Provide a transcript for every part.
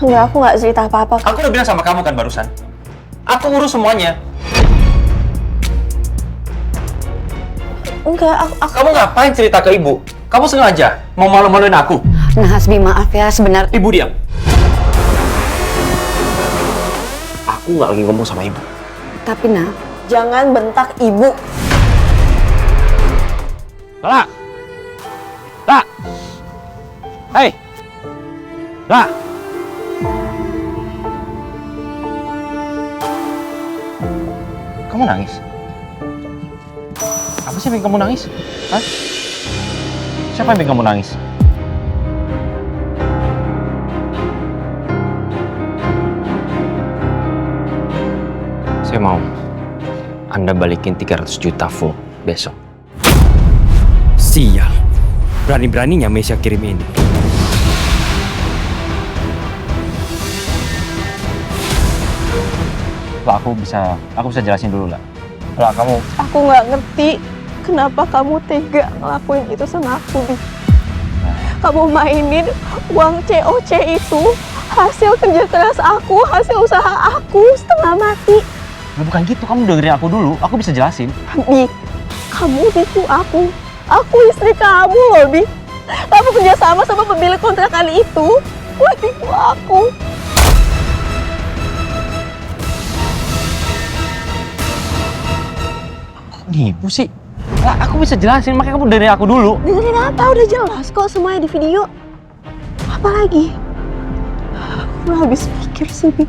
Enggak, aku nggak cerita apa-apa. Aku udah bilang sama kamu kan barusan. Aku urus semuanya. Enggak, aku... Kamu ngapain cerita ke ibu? Kamu sengaja mau malu-maluin aku? Nah, Hasbi, maaf ya, sebenarnya... Ibu diam. Aku nggak lagi ngomong sama ibu. Tapi, Nah... Jangan bentak ibu. Lala! La! Hei! La! Kamu nangis? Apa sih yang bikin kamu nangis? Hah? Siapa yang bikin kamu nangis? Saya mau Anda balikin 300 juta full besok. Sial, berani-beraninya Mesya kirim ini. Lah, aku bisa jelasin dulu lah. Lah, kamu... Aku nggak ngerti kenapa kamu tega ngelakuin itu sama aku, Bi. Kamu mainin uang COC itu hasil kerja keras aku, hasil usaha aku setengah mati. Nah, bukan gitu, kamu dengerin aku dulu. Aku bisa jelasin. Bi, kamu tipu aku. Aku istri kamu loh, Bi. Kamu kerja sama pemilik kontrakan itu. Kamu tipu aku. Nipu sih? Lah, aku bisa jelasin, makanya kamu dengerin aku dulu. Dengerin apa? Udah jelas kok semuanya di video. Apa lagi? Aku habis pikir sih, Bi.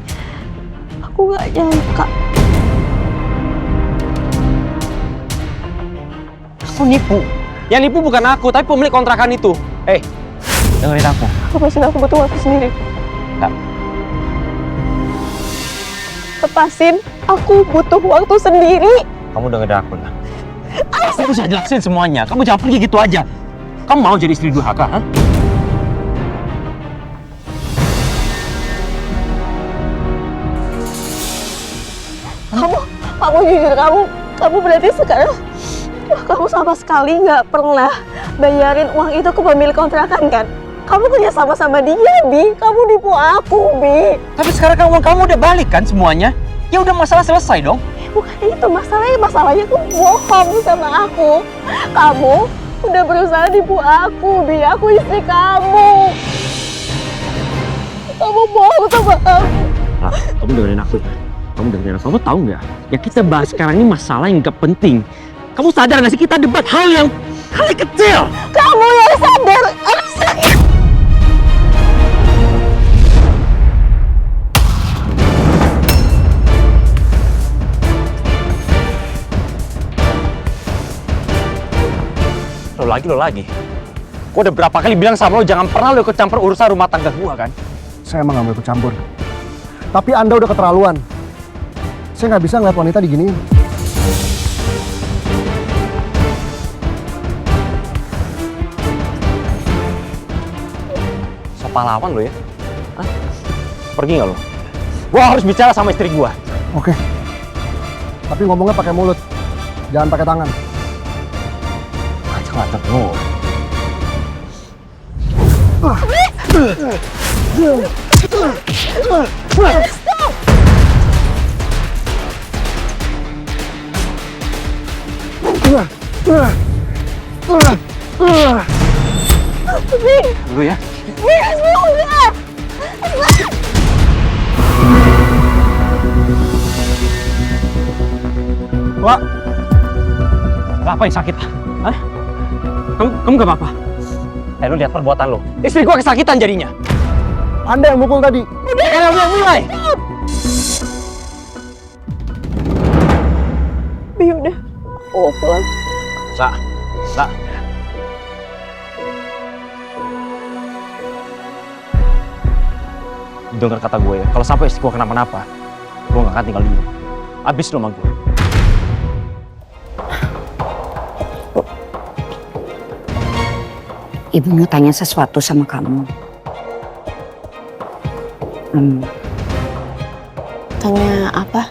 Aku nggak nyangka. Aku nipu. Yang nipu bukan aku, tapi pemilik kontrakan itu. Dengerin aku. Lepasin, aku butuh waktu sendiri. Nggak. Lepasin, aku butuh waktu sendiri. Kamu dengerin aku lah. Aku bisa jelasin semuanya. Kamu jangan pergi gitu aja. Kamu mau jadi istri durhaka, ha? Kamu jujur, kamu berarti sekarang kamu sama sekali nggak pernah bayarin uang itu ke pemilik kontrakan kan? Kamu kerja sama dia, Bi. Kamu nipu aku, Bi. Tapi sekarang kan uang kamu udah balik kan semuanya? Ya udah, masalah selesai dong. Bukan itu masalahnya kamu bohong sama aku. Kamu udah berusaha nipu aku, Bi. Aku istri kamu. Kamu bohong sama aku. Nah, kamu dengerin aku ya. Kamu tahu nggak? Ya kita bahas sekarang ini masalah yang nggak penting. Kamu sadar nggak sih kita debat hal yang kecil? Kamu yang sadar. Lo lagi. Gua udah berapa kali bilang sama lo jangan pernah lo ikut campur urusan rumah tangga gua kan? Saya emang gak mau ikut campur. Tapi Anda udah keterlaluan. Saya nggak bisa ngeliat wanita diginiin. So pahlawan lo ya? Hah? Pergi nggak lo? Gua harus bicara sama istri gua. Oke. Tapi ngomongnya pakai mulut. Jangan pakai tangan. Ngacak-ngacak lo. Dulu ya. Wah, Apa yang sakit? Hah? Kamu gak apa-apa? Lu lihat perbuatan lo. Istri gua kesakitan jadinya. Anda yang mukul tadi. Udah kan yang mulai. Bi, udah. Oh, pulang. Sa. Dengar kata gue ya, kalau sampai istri gue kenapa-napa, gue gak akan tinggal diam. Abis lo sama gue. Ibu mau tanya sesuatu sama kamu. Tanya apa?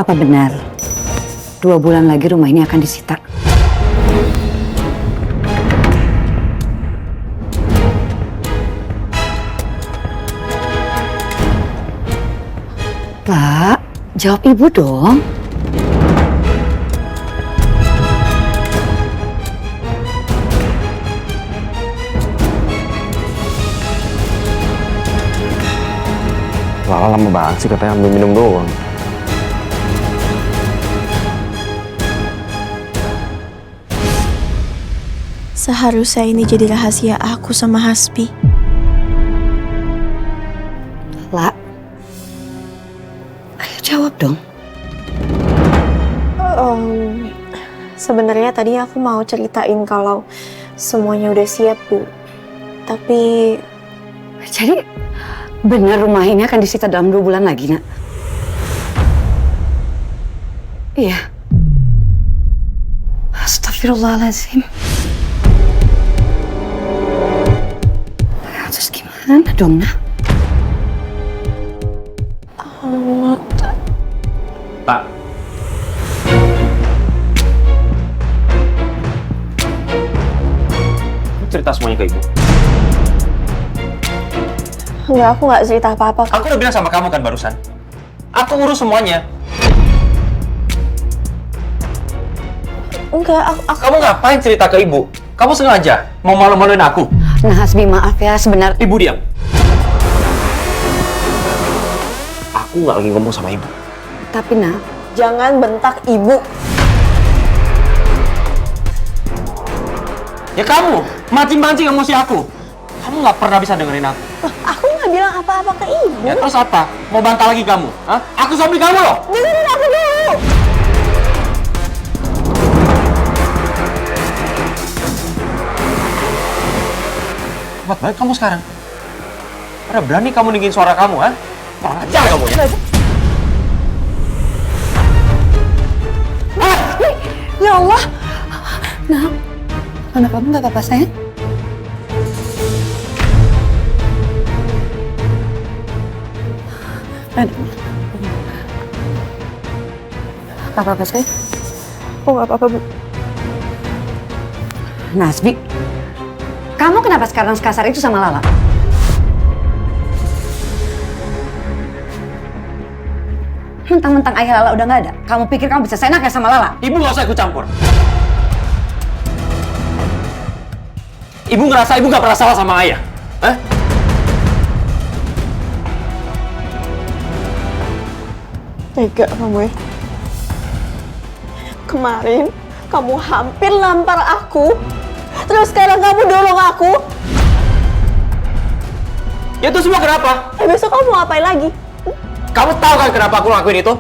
Apa benar 2 bulan lagi rumah ini akan disita? Jawab ibu dong. Lala lama banget sih katanya ambil minum doang. Seharusnya ini jadi rahasia aku sama Hasbi. La, ayo jawab dong. Sebenarnya tadi aku mau ceritain kalau semuanya udah siap, Bu. Tapi Jadi benar rumah ini akan disita dalam 2 bulan lagi, Nak? Iya. Astagfirullahaladzim. Terus gimana dong, Nak? Pak. Cerita semuanya ke ibu. enggak, aku nggak cerita apa-apa. Aku udah bilang sama kamu kan barusan. Aku urus semuanya. Enggak, aku Kamu ngapain cerita ke ibu? Kamu sengaja mau malu-maluin aku? Nah, Hasbi, maaf ya, sebenarnya... Ibu diam. Aku nggak lagi ngomong sama ibu. Tapi, Nak, jangan bentak ibu. Ya kamu, mancing-mancing emosi aku. Kamu nggak pernah bisa dengerin aku. Aku nggak bilang apa-apa ke ibu. Ya terus apa? Mau bantah lagi kamu? Hah? Aku suami kamu loh! Dengerin aku dulu. Cepat banget kamu sekarang. Udah berani kamu ninggiin suara kamu, ha? Kurang ajar kamu ya? ya Allah. Nah, anak kamu nggak apa-apa, sayang? Aduh. Apa-apa, sayang? Aku nggak apa-apa, Bu. Nasbi, kamu kenapa sekarang sekasar itu sama Lala? Mentang-mentang ayah Lala udah nggak ada, kamu pikir kamu bisa seenaknya sama Lala? Ibu nggak usah ikut campur. Ibu ngerasa ibu nggak pernah salah sama ayah? Hah? Tega kamu ya. Kemarin kamu hampir lampar aku. Terus sekarang kamu dorong aku. Ya itu semua kenapa? Besok kamu ngapain lagi? Kamu tahu kan kenapa aku ngelakuin itu?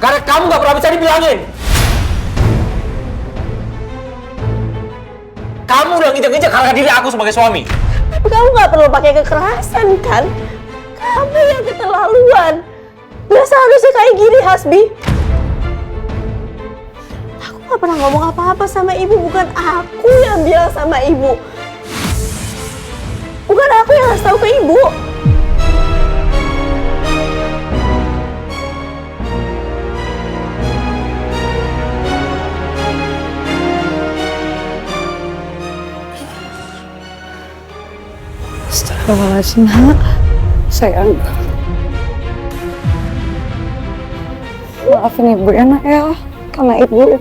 Karena kamu nggak pernah bisa dibilangin. Kamu udah nginjek-nginjek harga diri aku sebagai suami. Tapi kamu nggak perlu pakai kekerasan kan? Kamu yang keterlaluan. Gak seharusnya kayak gini, Hasbi. Aku nggak pernah ngomong apa-apa sama ibu. Bukan aku yang bilang sama ibu. Bukan aku yang ngasih tahu ke ibu. Astagfirullahaladzim, Nak. Sayang. Maafin ibu ya, Nak ya. Karena ibu ya.